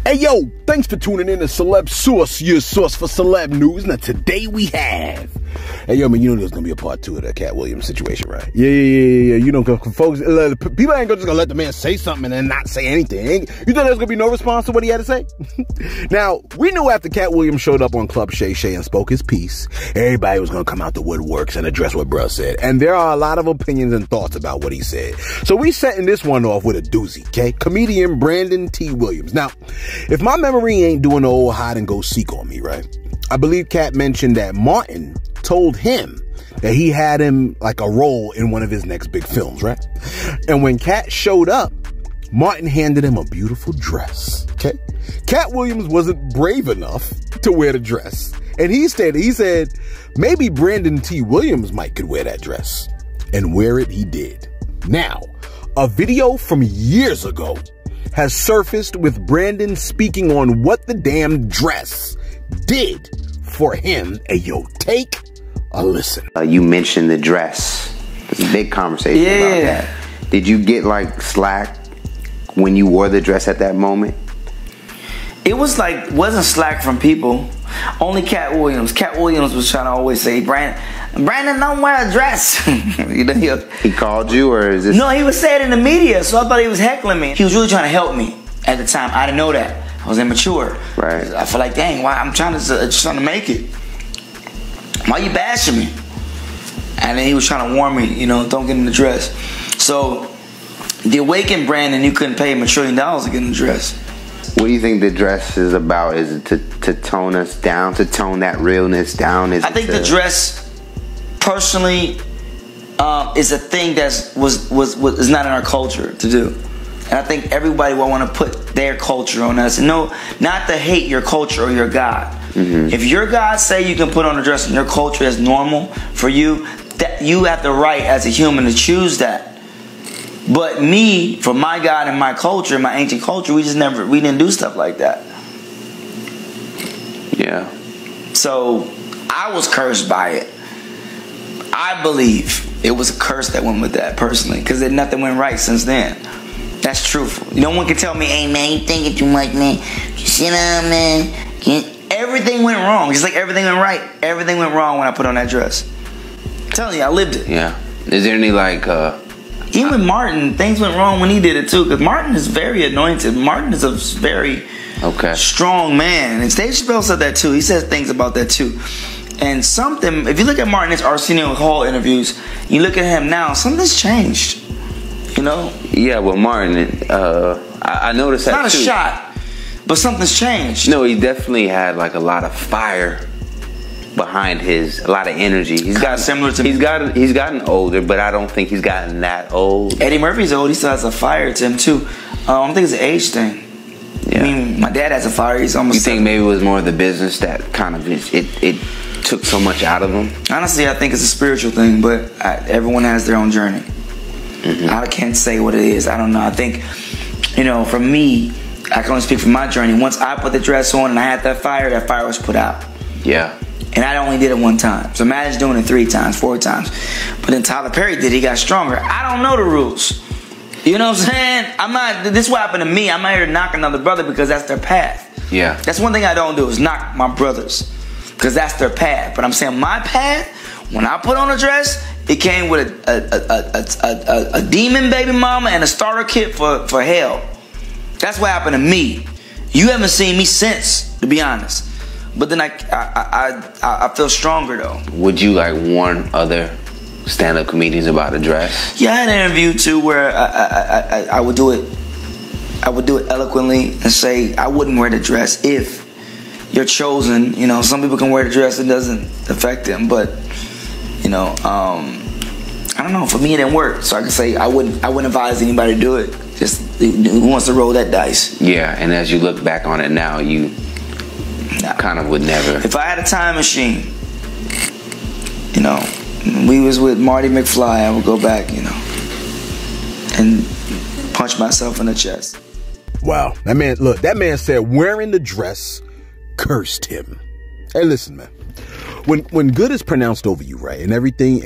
Hey yo, thanks for tuning in to Celebs Source, your source for celeb news. Now today we have, hey yo man, you know there's gonna be a part 2 of that Katt Williams situation, right? Yeah. You know, folks, people ain't just gonna let the man say something and then not say anything. You thought there's gonna be no response to what he had to say? Now, we knew after Katt Williams showed up on Club Shay and spoke his piece, everybody was gonna come out the woodworks and address what bruh said. And there are a lot of opinions and thoughts about what he said. So we setting this one off with a doozy, okay? Comedian Brandon T. Williams. Now, if my memory ain't doing the old hide and go seek on me, right? I believe Katt mentioned that Martin told him that he had him like a role in one of his next big films, right? And when Katt showed up, Martin handed him a beautiful dress, okay? Katt Williams wasn't brave enough to wear the dress. And he said, maybe Brandon T. Williams could wear that dress. And wear it he did. Now, a video from years ago has surfaced with Brandon speaking on what the damn dress did for him. Hey, yo, take a listen. You mentioned the dress. There's a big conversation about that. Did you get like slack when you wore the dress at that moment? It was like, wasn't slack from people. Only Katt Williams. Katt Williams was trying to always say, Brandon, don't wear a dress. You know, he called you, or is this? No, he was saying it in the media, so I thought he was heckling me. He was really trying to help me at the time. I didn't know that. I was immature. Right. I feel like, dang, why I'm trying to make it. Why you bashing me? And then he was trying to warn me, you know, don't get in the dress. So the awakened Brandon, you couldn't pay him $1 trillion to get in the dress. What do you think the dress is about? Is it to tone us down, to tone that realness down? I think the dress, personally, is a thing that is not in our culture to do. And I think everybody will want to put their culture on us. No, not to hate your culture or your God. Mm-hmm. If your God say you can put on a dress and your culture is normal for you, that you have the right as a human to choose that. But me, for my God and my culture, my ancient culture, we didn't do stuff like that. Yeah. So I was cursed by it. I believe it was a curse that went with that personally, because nothing went right since then. That's truthful. No one can tell me, hey man, you thinking too much, man. Sit down, man. Everything went wrong. Just like everything went right. Everything went wrong when I put on that dress. I'm telling you, I lived it. Yeah. Is there any like even with Martin, things went wrong when he did it too, because Martin is very anointed. Martin is a very strong man. And Dave Chappelle said that too. He says things about that too. And something, if you look at Martin's Arsenio Hall interviews, you look at him now, something's changed. You know? Yeah, well, Martin, I noticed that too. Not a shot, but something's changed. No, he definitely had like a lot of fire behind a lot of energy. He's gotten similar to me. He's gotten older, but I don't think he's gotten that old. Eddie Murphy's old. He still has a fire to him too. I don't think it's an age thing. Yeah. I mean, my dad has a fire. He's almost. You think maybe it was more the business that kind of it took so much out of him? Honestly, I think it's a spiritual thing, but everyone has their own journey. Mm-hmm. I can't say what it is. I don't know. I think, you know, for me, I can only speak for my journey. Once I put the dress on and I had that fire was put out. Yeah. And I only did it one time. So imagine doing it 3 times, 4 times. But then Tyler Perry did it, he got stronger. I don't know the rules. You know what I'm saying? This is what happened to me. I'm not here to knock another brother because that's their path. Yeah. That's one thing I don't do is knock my brothers, because that's their path. But I'm saying my path, when I put on a dress, it came with a demon baby mama and a starter kit for hell. That's what happened to me. You haven't seen me since, to be honest. But then I feel stronger though. Would you like warn other stand-up comedians about a dress? Yeah, I had an interview too where I would do it. I would do it eloquently and say I wouldn't wear the dress if you're chosen. You know, some people can wear the dress; it doesn't affect them. But you know, I don't know. For me, it didn't work, so I can say I wouldn't advise anybody to do it. Just who wants to roll that dice? Yeah, and as you look back on it now, you kind of would never. If I had a time machine, you know, we was with Marty McFly, I would go back, you know, and punch myself in the chest. Wow, that man said wearing the dress cursed him. Hey, listen, man. When good is pronounced over you, right, and everything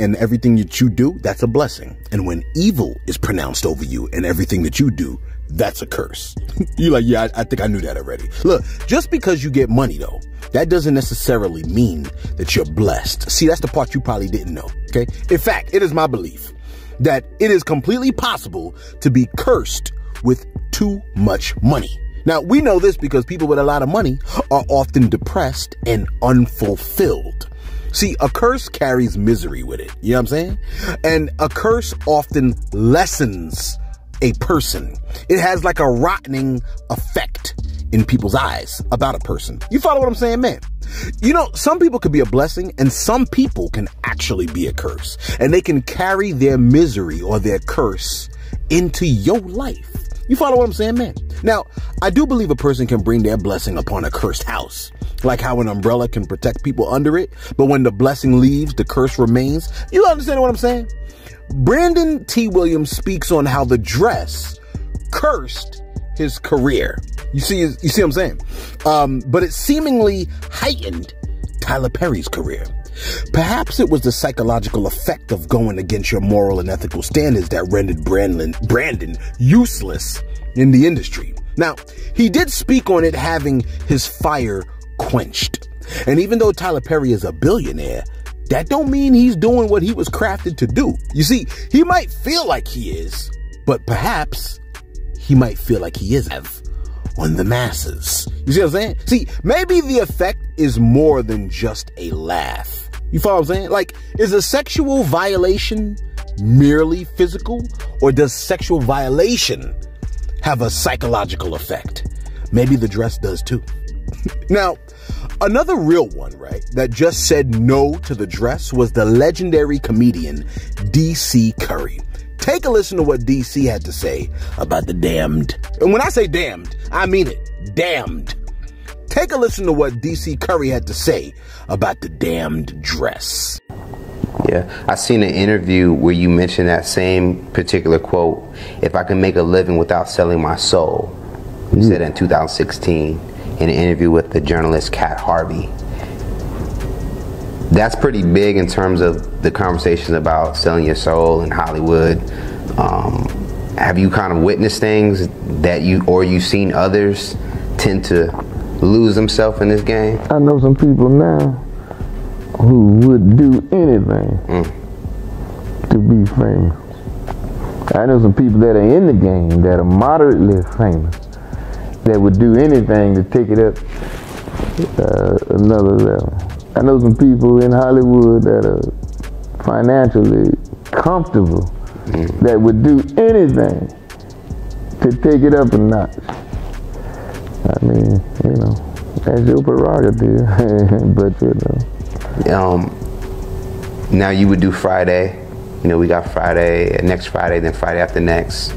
that you do, that's a blessing. And when evil is pronounced over you and everything that you do, that's a curse. You're like, yeah, I think I knew that already. Look, just because you get money, though, that doesn't necessarily mean that you're blessed. See, that's the part you probably didn't know, okay? In fact, it is my belief that it is completely possible to be cursed with too much money. Now, we know this because people with a lot of money are often depressed and unfulfilled. See, a curse carries misery with it. You know what I'm saying? And a curse often lessens a person. It has like a rotting effect in people's eyes about a person. You follow what I'm saying, man? You know, some people could be a blessing and some people can actually be a curse, and they can carry their misery or their curse into your life. You follow what I'm saying, man? Now, I do believe a person can bring their blessing upon a cursed house, like how an umbrella can protect people under it, but when the blessing leaves, the curse remains. You understand what I'm saying? Brandon T. Williams speaks on how the dress cursed his career. You see what I'm saying? But it seemingly heightened Tyler Perry's career. Perhaps it was the psychological effect of going against your moral and ethical standards that rendered Brandon useless in the industry. Now, he did speak on it having his fire quenched. And even though Tyler Perry is a billionaire, that don't mean he's doing what he was crafted to do. You see, he might feel like he is, but perhaps he might feel like he isn't on the masses. You see what I'm saying? See, maybe the effect is more than just a laugh. You follow what I'm saying? Like, is a sexual violation merely physical, or does sexual violation have a psychological effect? Maybe the dress does too. Now, another real one, right, that just said no to the dress was the legendary comedian DC Curry. Take a listen to what DC had to say about the damned. And when I say damned, I mean it. Damned. Take a listen to what DC Curry had to say about the damned dress. Yeah, I seen an interview where you mentioned that same particular quote, "If I can make a living without selling my soul." You said in 2016 in an interview with the journalist Katt Harvey. That's pretty big in terms of the conversation about selling your soul in Hollywood. Have you kind of witnessed things that you've seen others tend to lose themselves in this game? I know some people now who would do anything to be famous. I know some people that are in the game that are moderately famous that would do anything to take it up another level. I know some people in Hollywood that are financially comfortable that would do anything to take it up a notch. I mean, you know, that's your prerogative, but you know. Now you would do Friday. You know, we got Friday, next Friday, then Friday after next.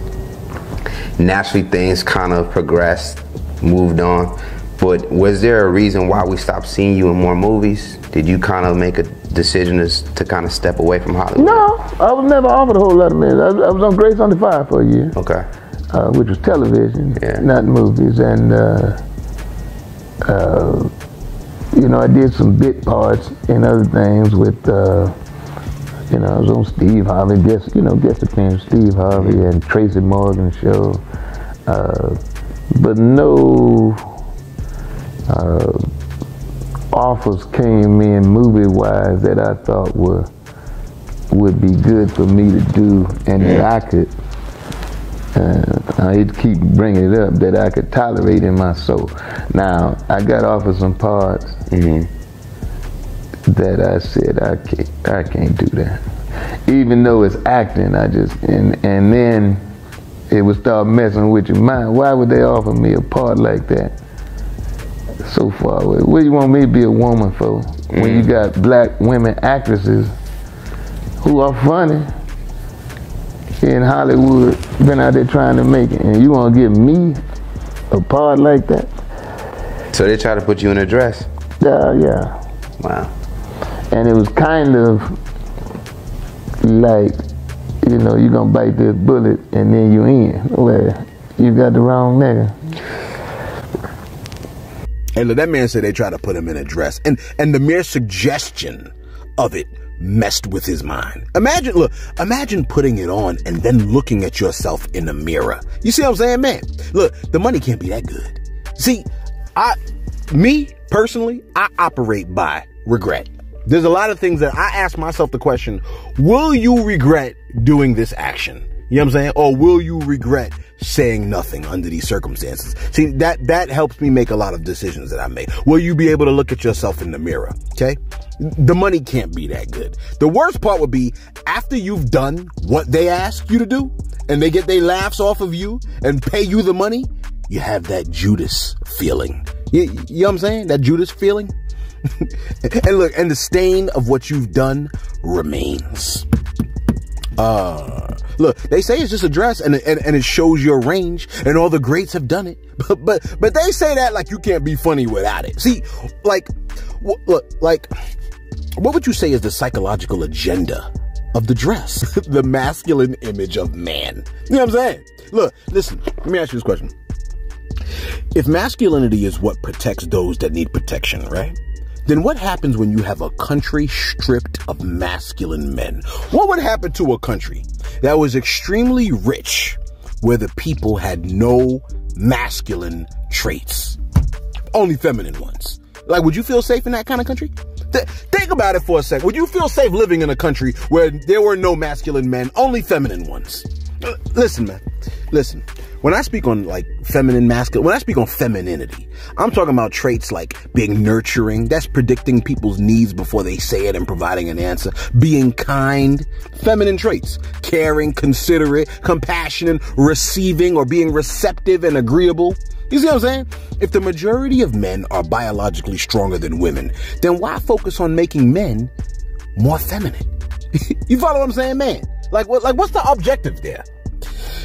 Naturally, things kind of progressed, moved on. But was there a reason why we stopped seeing you in more movies? Did you kind of make a decision to kind of step away from Hollywood? No, I was never offered a whole lot of movies. I was on Grace Under Fire for a year. Okay. Which was television, yeah, not movies. And, you know, I did some bit parts in other things with, you know, I was on Steve Harvey, guest appearance, Steve Harvey and Tracy Morgan show. But no offers came in movie-wise that I thought would be good for me to do, and that I could, I keep bringing it up, that I could tolerate in my soul. Now, I got offered some parts that I said, I can't do that. Even though it's acting, and then it would start messing with your mind. Why would they offer me a part like that? So far away. What do you want me to be a woman for? When you got black women actresses who are funny in Hollywood, been out there trying to make it, and you want to give me a part like that? So they try to put you in a dress? Yeah. Wow. And it was kind of like, you know, you're gonna bite this bullet and then you in. Well, you got the wrong nigga. And look, that man said they tried to put him in a dress. And the mere suggestion of it messed with his mind. Imagine putting it on and then looking at yourself in the mirror. You see what I'm saying, man? Look, the money can't be that good. See, me personally, I operate by regret. There's a lot of things that I ask myself the question, will you regret doing this action? You know what I'm saying? Or will you regret saying nothing under these circumstances? See, that helps me make a lot of decisions that I make. Will you be able to look at yourself in the mirror? Okay? The money can't be that good. The worst part would be after you've done what they ask you to do and they get their laughs off of you and pay you the money, you have that Judas feeling. You know what I'm saying? That Judas feeling. And look, and the stain of what you've done remains. Look, they say it's just a dress and it shows your range and all the greats have done it. But they say that like you can't be funny without it. See, like, look, like, what would you say is the psychological agenda of the dress? The masculine image of man. You know what I'm saying? Look, listen, let me ask you this question. If masculinity is what protects those that need protection, right? Then what happens when you have a country stripped of masculine men? What would happen to a country that was extremely rich, where the people had no masculine traits, only feminine ones? Like, would you feel safe in that kind of country? Think about it for a second. Would you feel safe living in a country where there were no masculine men, only feminine ones? Listen, man. Listen. When I speak on like feminine, masculine, when I speak on femininity, I'm talking about traits like being nurturing. That's predicting people's needs before they say it and providing an answer. Being kind, feminine traits. Caring, considerate, compassionate, receiving or being receptive and agreeable. You see what I'm saying? If the majority of men are biologically stronger than women, then why focus on making men more feminine? You follow what I'm saying, man? Like what's the objective there?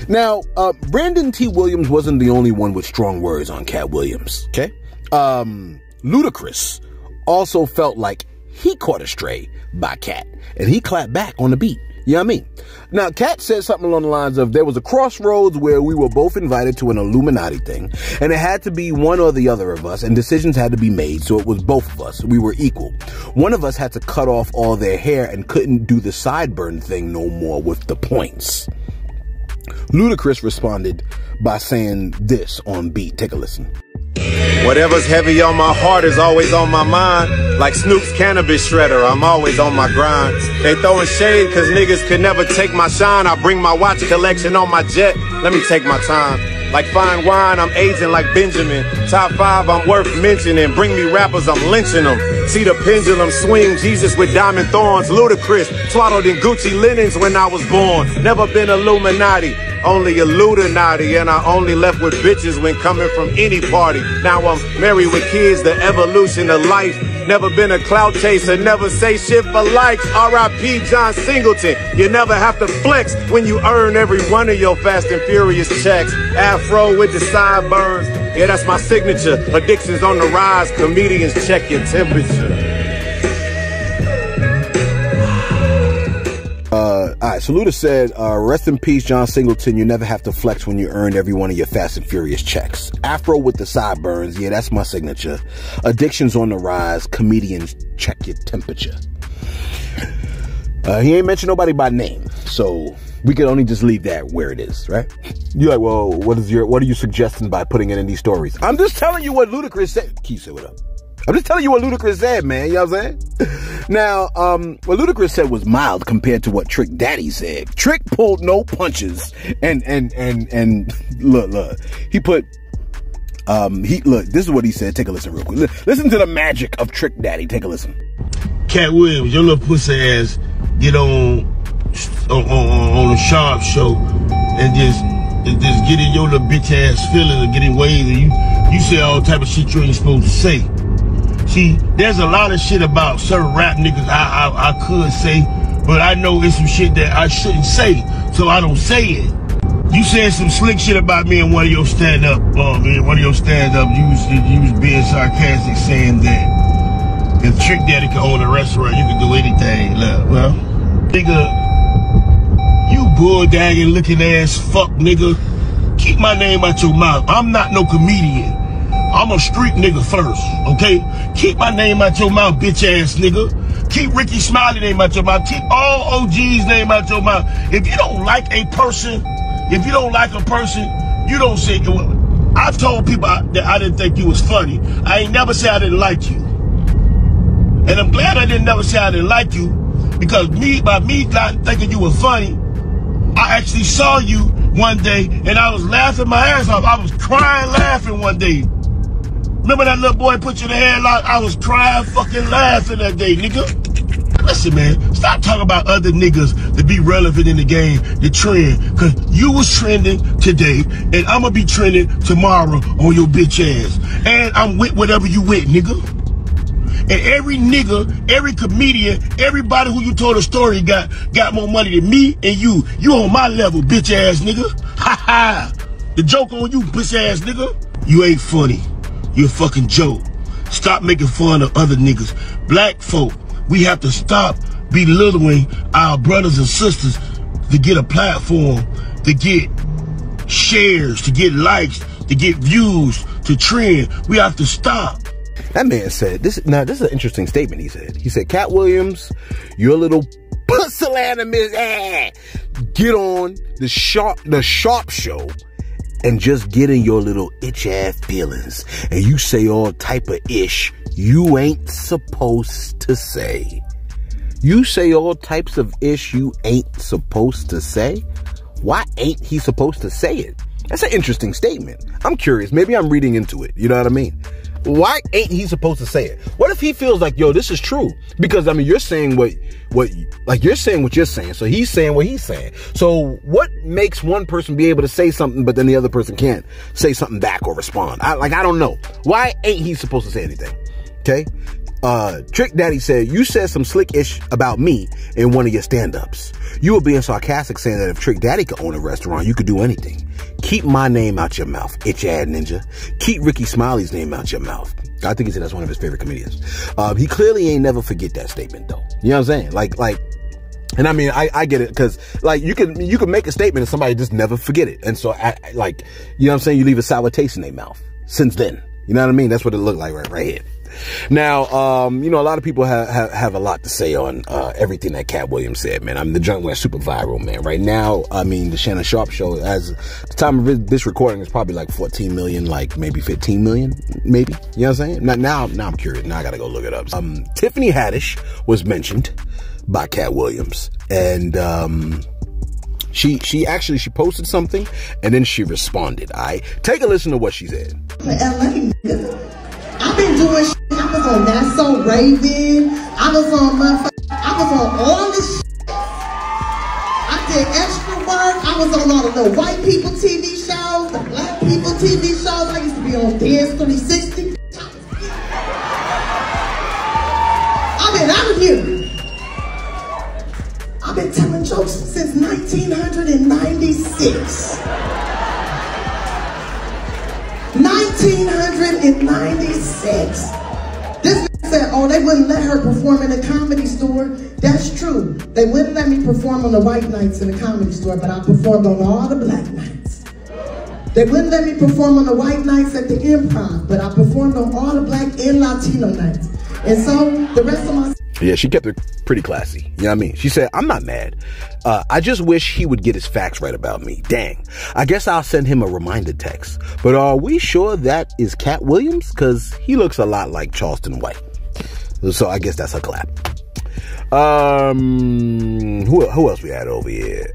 Now, Brandon T. Williams wasn't the only one with strong words on Katt Williams, okay? Ludacris also felt like he caught a stray by Katt, and he clapped back on the beat. You know what I mean? Now, Katt said something along the lines of, there was a crossroads where we were both invited to an Illuminati thing, and it had to be one or the other of us, and decisions had to be made, so it was both of us. We were equal. One of us had to cut off all their hair and couldn't do the sideburn thing no more with the points. Ludacris responded by saying this on beat. Take a listen. Whatever's heavy on my heart is always on my mind. Like Snoop's cannabis shredder, I'm always on my grind. They throwing shade cause niggas could never take my shine. I bring my watch collection on my jet, let me take my time. Like fine wine, I'm aging like Benjamin. Top 5, I'm worth mentioning. Bring me rappers, I'm lynching them. See the pendulum swing, Jesus with diamond thorns. Ludacris, swaddled in Gucci linens when I was born. Never been Illuminati, only a Illuminati. And I only left with bitches when coming from any party. Now I'm married with kids, the evolution of life. Never been a clout chaser, never say shit for likes. R.I.P. John Singleton. You never have to flex when you earn every one of your Fast and Furious checks. Afro with the sideburns, yeah, that's my signature. Addictions on the rise, comedians check your temperature. Alright, so Luda said, rest in peace, John Singleton. You never have to flex when you earned every one of your Fast and Furious checks. Afro with the sideburns, yeah, that's my signature. Addictions on the rise, comedians check your temperature. He ain't mentioned nobody by name, so we can only just leave that where it is, right? You're like, well, what are you suggesting by putting it in these stories? I'm just telling you what Ludacris said. Keith said, what up? I'm just telling you what Ludacris said, man. You know what I'm saying? Now, what Ludacris said was mild compared to what Trick Daddy said. Trick pulled no punches, and look, he put, look, this is what he said. Take a listen real quick. Listen to the magic of Trick Daddy. Take a listen. Katt Williams, your little pussy ass get on the Sharp show and just get in your little bitch ass feelings and get in ways and you say all type of shit you ain't supposed to say. See, there's a lot of shit about certain rap niggas I could say, but I know it's some shit that I shouldn't say, so I don't say it. You said some slick shit about me in one of your stand-up, you was being sarcastic saying that if Trick Daddy could own a restaurant, you could do anything. Well, nigga, you bulldagging looking ass fuck nigga, keep my name out your mouth. I'm not no comedian. I'm a street nigga first, okay? Keep my name out your mouth, bitch ass nigga. Keep Ricky Smiley name out your mouth. Keep all OG's name out your mouth. If you don't like a person, you don't say it. I've told people that I didn't think you was funny. I ain't never said I didn't like you. And I'm glad I didn't never say I didn't like you, because by me not thinking you were funny, I actually saw you one day and I was laughing my ass off. I was crying laughing one day. Remember that little boy put you in the headlock? I was crying fucking laughing that day, nigga. Listen, man, stop talking about other niggas to be relevant in the game, the trend. Cause you was trending today and I'm gonna be trending tomorrow on your bitch ass. And I'm with whatever you with, nigga. And every nigga, every comedian, everybody who you told a story got more money than me and you. You on my level, bitch ass nigga. Ha ha. The joke on you, bitch ass nigga. You ain't funny. You a fucking joke. Stop making fun of other niggas. Black folk, we have to stop belittling our brothers and sisters to get a platform, to get shares, to get likes, to get views, to trend. We have to stop. That man said, this is an interesting statement he said. He said, Katt Williams, you're a little pusillanimous. Get on the sharp show and just get in your little itch-ass feelings. And you say all type of ish you ain't supposed to say. You say all types of ish you ain't supposed to say? Why ain't he supposed to say it? That's an interesting statement. I'm curious. Maybe I'm reading into it. You know what I mean? Why ain't he supposed to say it? What if he feels like, yo, this is true? Because, I mean, you're saying you're saying what you're saying. So he's saying what he's saying. So what makes one person be able to say something, but then the other person can't say something back or respond? I don't know. Why ain't he supposed to say anything? Okay. Trick Daddy said, you said some slick-ish about me in one of your stand-ups. You were being sarcastic, saying that if Trick Daddy could own a restaurant, you could do anything. Keep my name out your mouth, itch-ad ninja. Keep Ricky Smiley's name out your mouth. I think he said that's one of his favorite comedians. He clearly ain't never forget that statement, though. You know what I'm saying? Like, and I mean, I get it, because, like, you can make a statement and somebody just never forget it. And so, you know what I'm saying? You leave a sour taste in their mouth since then. You know what I mean? That's what it looked like right here. Now, you know, a lot of people have a lot to say on everything that Katt Williams said, man. I mean, the joint went super viral, man. Right now, I mean, the Shannon Sharp show, as the time of this recording, is probably like 14 million, like maybe 15 million, maybe. You know what I'm saying? Now I'm curious. Now I gotta go look it up. Tiffany Haddish was mentioned by Katt Williams, and she posted something, and then she responded. Take a listen to what she said. For LA, I've been doing shit. I was on That's So Raven. I was on all this shit. I did extra work. I was on all the little white people TV shows, the black people TV shows. I used to be on Dance 360. I've been out here. I've been telling jokes since 1996. 1996. This man said, oh, they wouldn't let her perform in a Comedy Store. That's true. They wouldn't let me perform on the white nights in the Comedy Store, but I performed on all the black nights. They wouldn't let me perform on the white nights at the Improv, but I performed on all the black and Latino nights. And so the rest of my... Yeah, she kept it pretty classy. You know what I mean? She said, I'm not mad. I just wish he would get his facts right about me. Dang. I guess I'll send him a reminder text. But are we sure that is Katt Williams? Because he looks a lot like Charleston White. So I guess that's a clap. Who else we had over here?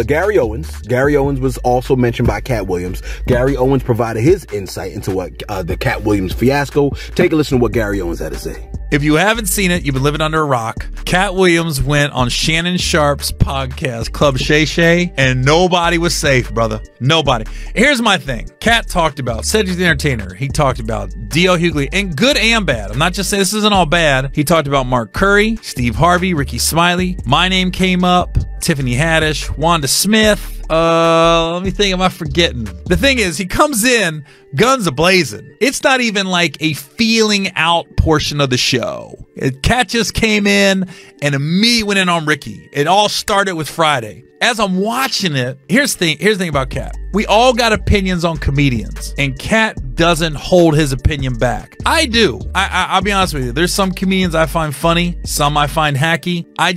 Gary Owens. Gary Owens was also mentioned by Katt Williams. Gary Owens provided his insight into what the Katt Williams fiasco. Take a listen to what Gary Owens had to say. If you haven't seen it, you've been living under a rock. Katt Williams went on Shannon Sharp's podcast, Club Shay, and nobody was safe, brother. Nobody. Here's my thing. Katt talked about Cedric the Entertainer. He talked about D.L. Hughley, and good and bad. I'm not just saying this isn't all bad. He talked about Mark Curry, Steve Harvey, Ricky Smiley. My name came up. Tiffany Haddish, Wanda Smith. Let me think, am I forgetting? The thing is, he comes in, guns a-blazing. It's not even like a feeling out portion of the show. Katt just came in and immediately went in on Ricky. It all started with Friday. As I'm watching it, here's the thing about Katt. we all got opinions on comedians, and Katt doesn't hold his opinion back. I do. I'll be honest with you. There's some comedians I find funny, some I find hacky. I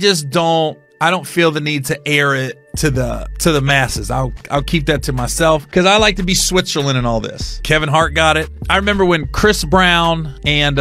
don't feel the need to air it to the masses. I'll keep that to myself because I like to be Switzerland in all this. Kevin Hart got it. I remember when Chris Brown and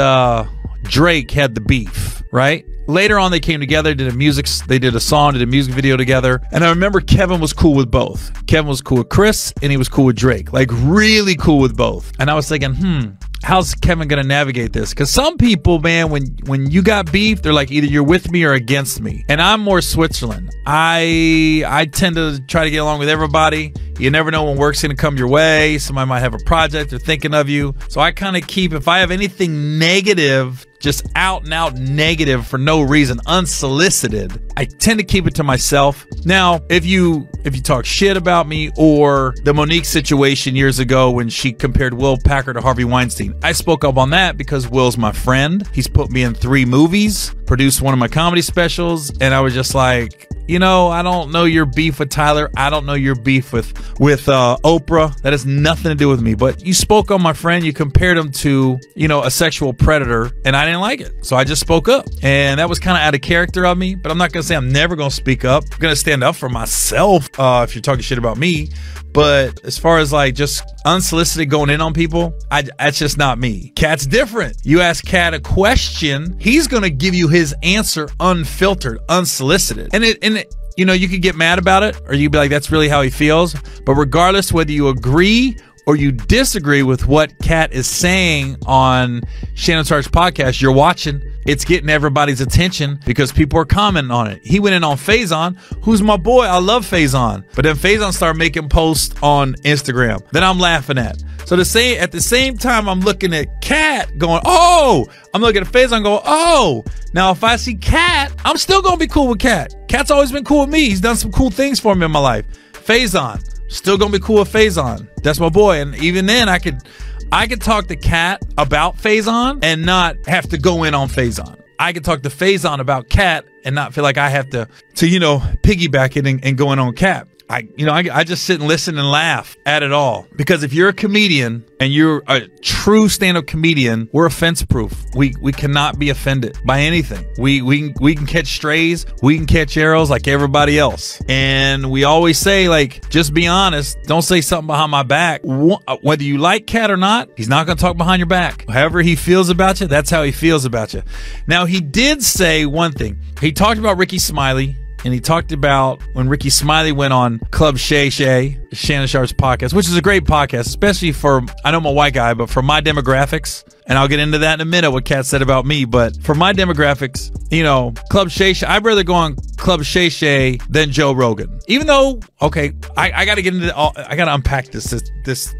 Drake had the beef, right? Later on, they came together, they did a song, did a music video together. And I remember Kevin was cool with both. Kevin was cool with Chris, and he was cool with Drake. Like, really cool with both. And I was thinking, how's Kevin gonna navigate this? Because some people, man, when you got beef, they're like, either you're with me or against me. And I'm more Switzerland. I tend to try to get along with everybody. You never know when work's gonna come your way. Somebody might have a project, they're thinking of you. So I kind of keep, if I have anything negative, just out and out negative for no reason, unsolicited, I tend to keep it to myself. Now, if you talk shit about me, or the Monique situation years ago when she compared Will Packer to Harvey Weinstein, I spoke up on that because Will's my friend. He's put me in 3 movies, produced one of my comedy specials, and I was just like, you know, I don't know your beef with Tyler. I don't know your beef with Oprah. That has nothing to do with me. But you spoke on my friend. You compared him to, you know, a sexual predator, and I didn't like it. So I just spoke up. And that was kind of out of character of me. But I'm not going to say I'm never going to speak up. I'm going to stand up for myself if you're talking shit about me. But as far as like just unsolicited going in on people, that's just not me. Katt's different. You ask Katt a question, he's going to give you his answer unfiltered, unsolicited. And you know, you could get mad about it, or you'd be like, that's really how he feels. But regardless whether you agree or you disagree with what Katt is saying on Shannon Sharp's podcast, you're watching. It's getting everybody's attention because people are commenting on it. He went in on Faison, who's my boy. I love Faison. But then Faison started making posts on Instagram that I'm laughing at. So at the same time, I'm looking at Katt going, oh, I'm looking at Faison going, oh. Now, if I see Katt, I'm still going to be cool with Katt. Katt's always been cool with me. He's done some cool things for me in my life. Faison, still going to be cool with Faison. That's my boy. And even then, I could talk to Katt about Faison and not have to go in on Faison. I could talk to Faison about Katt and not feel like I have to you know, piggyback it and go in on Katt. I just sit and listen and laugh at it all. Because if you're a comedian and you're a true stand-up comedian, we're offense-proof. We cannot be offended by anything. We can catch strays, we can catch arrows like everybody else. And we always say, like, just be honest. Don't say something behind my back. Whether you like Katt or not, he's not going to talk behind your back. However he feels about you, that's how he feels about you. Now, he did say one thing. He talked about Ricky Smiley. And he talked about when Ricky Smiley went on Club Shay, Shannon Sharp's podcast, which is a great podcast, especially for, I know I'm a white guy, but for my demographics, and I'll get into that in a minute, what Katt said about me, but for my demographics, you know, Club Shay, I'd rather go on Club Shay than Joe Rogan. Even though, okay, I got to get into I got to unpack this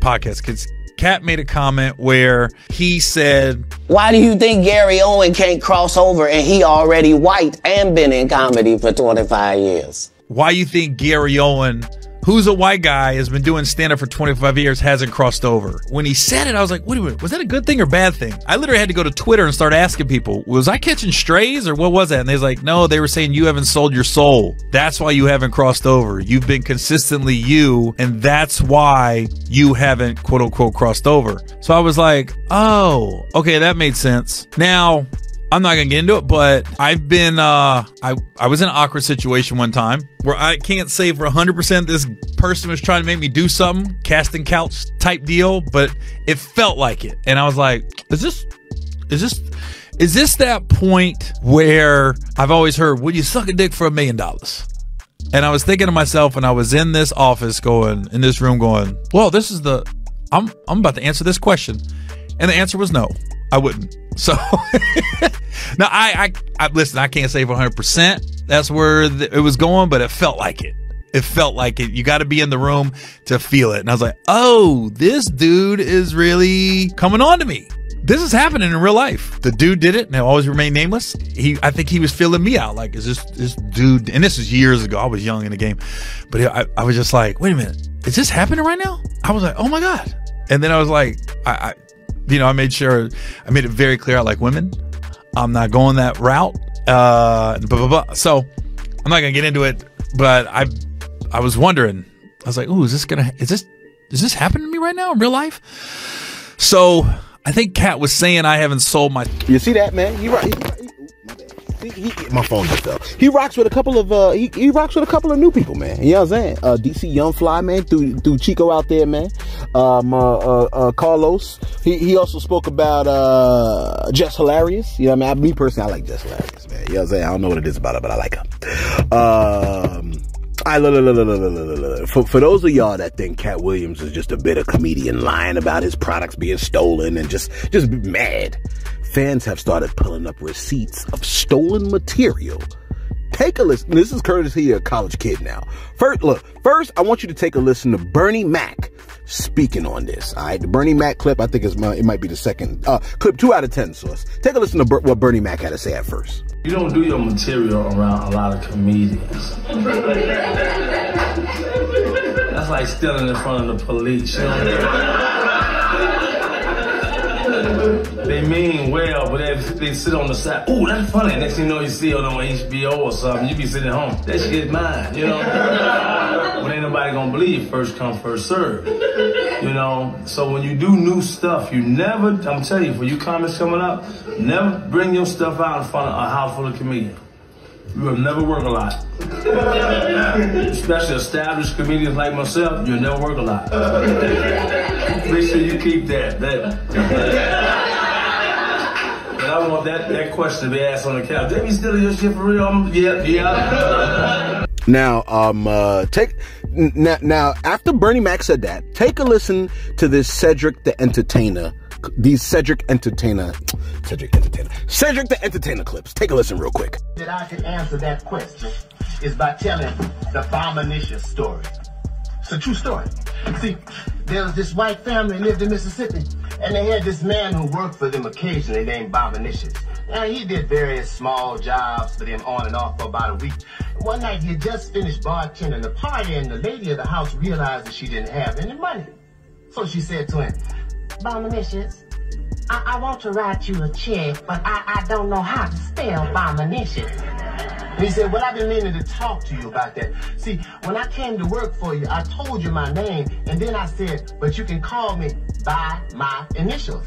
podcast, because Katt made a comment where he said, why do you think Gary Owen can't cross over and he already white and been in comedy for 25 years? Why you think Gary Owen, who's a white guy, has been doing stand-up for 25 years, hasn't crossed over? When he said it, I was like, wait a minute, was that a good thing or bad thing? I literally had to go to Twitter and start asking people, was I catching strays or what was that? And they was like, no, they were saying you haven't sold your soul. That's why you haven't crossed over. You've been consistently you, and that's why you haven't, quote unquote, crossed over. So I was like, oh, okay, that made sense. Now, I'm not gonna get into it, but I've been I was in an awkward situation one time where I can't say for 100% this person was trying to make me do something, casting couch type deal, but it felt like it. And I was like, is this that point where I've always heard, would you suck a dick for $1 million? And I was thinking to myself, and I was in this office in this room going, well, this is I'm about to answer this question. And the answer was no, I wouldn't. So now I listen, I can't say for 100% that's where it was going, but it felt like it. It felt like it. You got to be in the room to feel it. And I was like, oh, this dude is really coming on to me. This is happening in real life. The dude did it, and he'll always remain nameless. I think he was feeling me out. Like, is this dude, and this was years ago. I was young in the game. But I was just like, wait a minute. Is this happening right now? I was like, oh my God. And then I was like, I made sure, I made it very clear I like women. I'm not going that route. Blah, blah, blah. So I'm not going to get into it, but I was wondering, I was like, ooh, is Is this happening to me right now in real life? So I think Katt was saying I haven't sold my. You see that, man? My phone just fell. He rocks with a couple of he rocks with a couple of new people, man. You know what I'm saying? DC Young Fly, man, through Chico out there, man. Carlos. He also spoke about Just Hilarious. You know what I mean? Me personally, I like Just Hilarious, man. You know what I'm saying? I don't know what it is about her, but I like her. For those of y'all that think Katt Williams is just a bitter comedian lying about his products being stolen and just mad, fans have started pulling up receipts of stolen material. Take a listen. This is courtesy of a college kid now. First, I want you to take a listen to Bernie Mac speaking on this. All right, the Bernie Mac clip, I think it might be the second clip, 2 out of 10 source. Take a listen to what Bernie Mac had to say at first. You don't do your material around a lot of comedians. That's like stealing in front of the police. You know? They mean well, but they sit on the side. Ooh, that's funny. Next thing you know, you see it on HBO or something. You be sitting home. That shit is mine, you know? But ain't nobody gonna believe first come, first serve. You know? So when you do new stuff, you never, I'm telling you, for you comics coming up, never bring your stuff out in front of a house full of comedians. You will never work a lot. Especially established comedians like myself, you'll never work a lot. Make sure you keep that. But I want that question to be asked on the couch. They be stealing your shit for real? Yeah. Now, now after Bernie Mac said that, take a listen to this Cedric the Entertainer clips. Take a listen real quick. That I can answer that question is by telling the Bombinicious story. It's a true story. See, there was this white family that lived in Mississippi, and they had this man who worked for them occasionally named Bombinicious. Now, he did various small jobs for them on and off for about a week. One night, he had just finished bartending the party, and the lady of the house realized that she didn't have any money. So she said to him, Bombinicious, I want to write you a check, but I don't know how to spell Bombinicious. And he said, well, I've been meaning to talk to you about that. See, when I came to work for you, I told you my name, and then I said, but you can call me by my initials.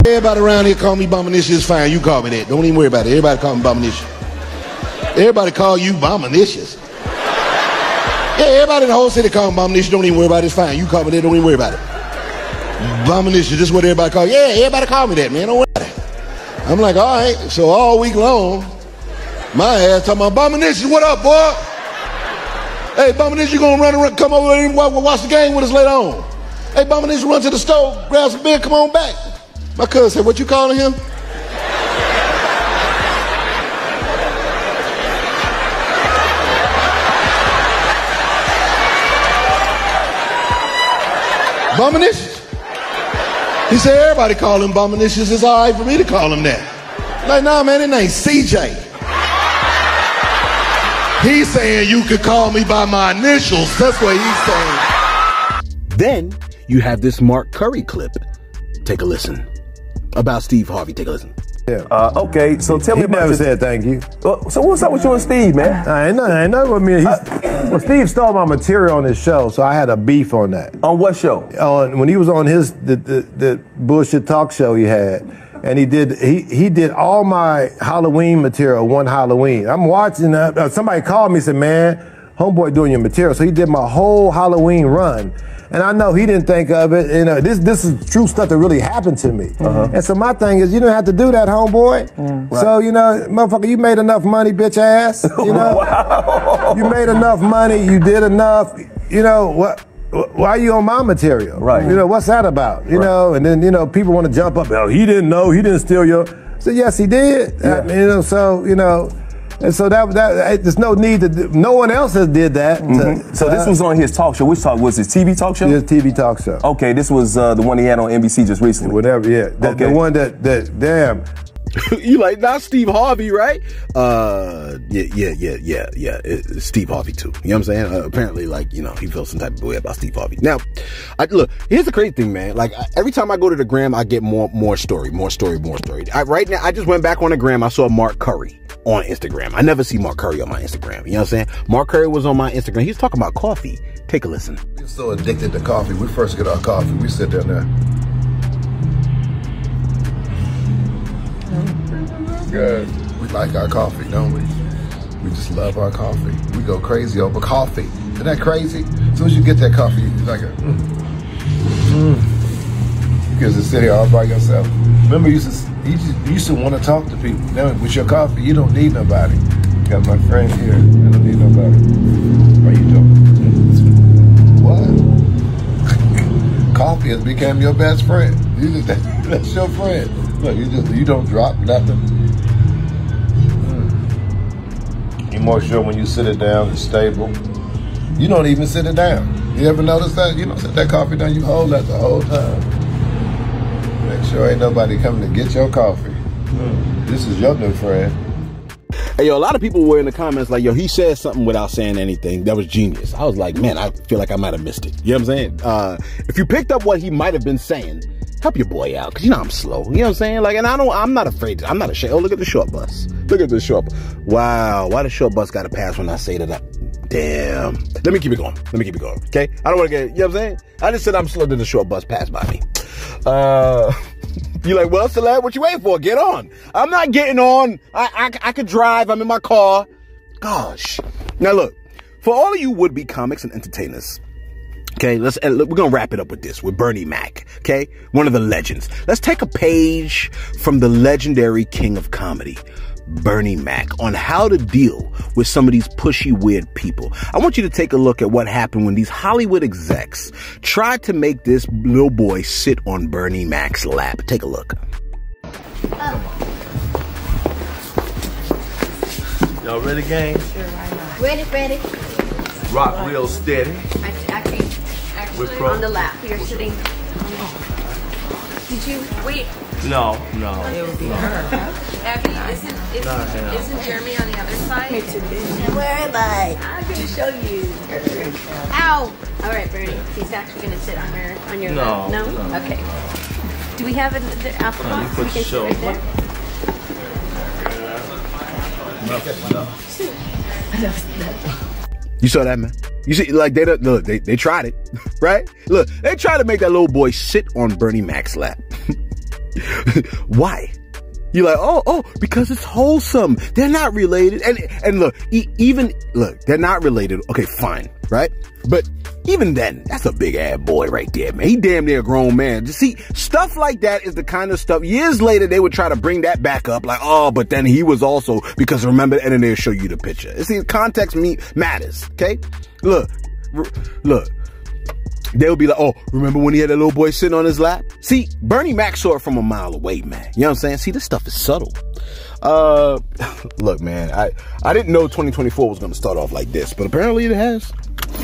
Everybody around here call me Bombinicious, it's fine. You call me that. Don't even worry about it. Everybody call me Bombinicious. Everybody call you Bombinicious. Yeah, everybody in the whole city call me Bombinicious. Don't even worry about it. It's fine. You call me that. Don't even worry about it. Bombinicious, this is what everybody call. Yeah, everybody call me that, man. Don't worry about it. I'm like, all right. So all week long, my ass talking about Bombinicious. What up, boy? Hey, Bombinicious, you gonna run around, come over and watch the game with us later on? Hey, Bombinicious, run to the stove, grab some beer, come on back. My cousin said, what you calling him? Bombinicious. He said, everybody call him Bombinicious. It's all right for me to call him that. Like, nah, man, it ain't CJ. He's saying you could call me by my initials. That's what he's saying. Then you have this Mark Curry clip. Take a listen. About Steve Harvey. Take a listen. Yeah. Okay, so tell me about never said thank you. So what's up with you and Steve, man? Ain't nothing with me. Well, Steve stole my material on his show, so I had a beef on that. On what show? When he was on his the bullshit talk show he had, and he did all my Halloween material one Halloween. I'm watching somebody called me and said, man, homeboy doing your material. So he did my whole Halloween run. And I know he didn't think of it. You know, this is true stuff that really happened to me. And so my thing is, you don't have to do that, homeboy. Right. So, you know, motherfucker, you made enough money, bitch ass. You know, wow. You made enough money. You did enough. You know what? Why are you on my material? Right. You know, what's that about? You know, and then, you know, people want to jump up. Oh, he didn't know. He didn't steal your. So yes, he did. Yeah. You know, so you know. And so that there's no need to no one else has did that. So this was on his talk show. Which talk was his TV talk show? His TV talk show. Okay, this was the one he had on NBC just recently. Whatever, yeah. Okay. The one that damn. You like, not Steve Harvey, right? Yeah. It's Steve Harvey too. You know what I'm saying? Apparently, like, you know, he feels some type of way about Steve Harvey. Now, look, here's the crazy thing, man. Like, every time I go to the gram, I get more story. Right now, I just went back on the gram. I saw Mark Curry on Instagram. I never see Mark Curry on my Instagram. You know what I'm saying? Mark Curry was on my Instagram. He was talking about coffee. Take a listen. We're so addicted to coffee. We first get our coffee. We sit down there. Good. We like our coffee, don't we? We just love our coffee. We go crazy over coffee. Isn't that crazy? As soon as you get that coffee, you're like a You can just sit here all by yourself. Remember, you used to want to talk to people. Now, with your coffee, you don't need nobody. Got my friend here. I don't need nobody. How you doing? What? Coffee has become your best friend. That's your friend. Look, you don't drop nothing. You're more sure when you sit it down, it's stable. You don't even sit it down. You ever notice that? You don't sit that coffee down, you hold that the whole time. Make sure ain't nobody coming to get your coffee. This is your new friend. Hey, yo, a lot of people were in the comments like, yo, he said something without saying anything. That was genius. I was like, man, I feel like I might have missed it. You know what I'm saying? If you picked up what he might have been saying, help your boy out, because you know I'm slow. You know what I'm saying? Like, and I'm not afraid. I'm not ashamed. Oh, look at the short bus. Look at the short bus. Wow, why the short bus got to pass when I say that? Damn. Let me keep it going. Okay? I don't want to get, you know what I'm saying? I just said I'm slow, then the short bus passed by me. You like, well, Celeb, what you waiting for? Get on. I'm not getting on. I could drive. I'm in my car. Gosh. Now look, for all of you would-be comics and entertainers, okay, we're gonna wrap it up with this, with Bernie Mac, okay? One of the legends. Let's take a page from the legendary king of comedy, Bernie Mac, on how to deal with some of these pushy, weird people. I want you to take a look at what happened when these Hollywood execs tried to make this little boy sit on Bernie Mac's lap. Take a look. Y'all ready, gang? Sure, why not? Ready. Rock real steady. Actually, on the lap. You're sitting. Did you wait? No. It would be her. Abby, isn't Jeremy on the other side? Where am I? I'm gonna show you. Ow! All right, Bernie. He's actually gonna sit on your lap. No. Okay. Do we have the apple box? You put your show. Right there? You saw that, man? You see, like, they tried it, right? Look, they tried to make that little boy sit on Bernie Mac's lap. Why? You're like, oh, because it's wholesome. They're not related. And look, they're not related. Okay, fine, right? But even then, that's a big ass boy right there, man. He damn near a grown man. You see, stuff like that is the kind of stuff, years later, they would try to bring that back up. Like, oh, but then he was also, because remember, and then they'll show you the picture. You see, context matters, okay? Look. They'll be like, oh, remember when he had that little boy sitting on his lap? See, Bernie Mac saw it from a mile away, man. You know what I'm saying? See, this stuff is subtle. Look, man, I didn't know 2024 was going to start off like this, but apparently it has.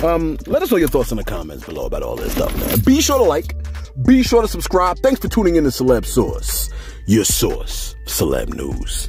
Let us know your thoughts in the comments below about all this stuff, man. Be sure to like, be sure to subscribe. Thanks for tuning in to Celebs Source, your source for celeb news.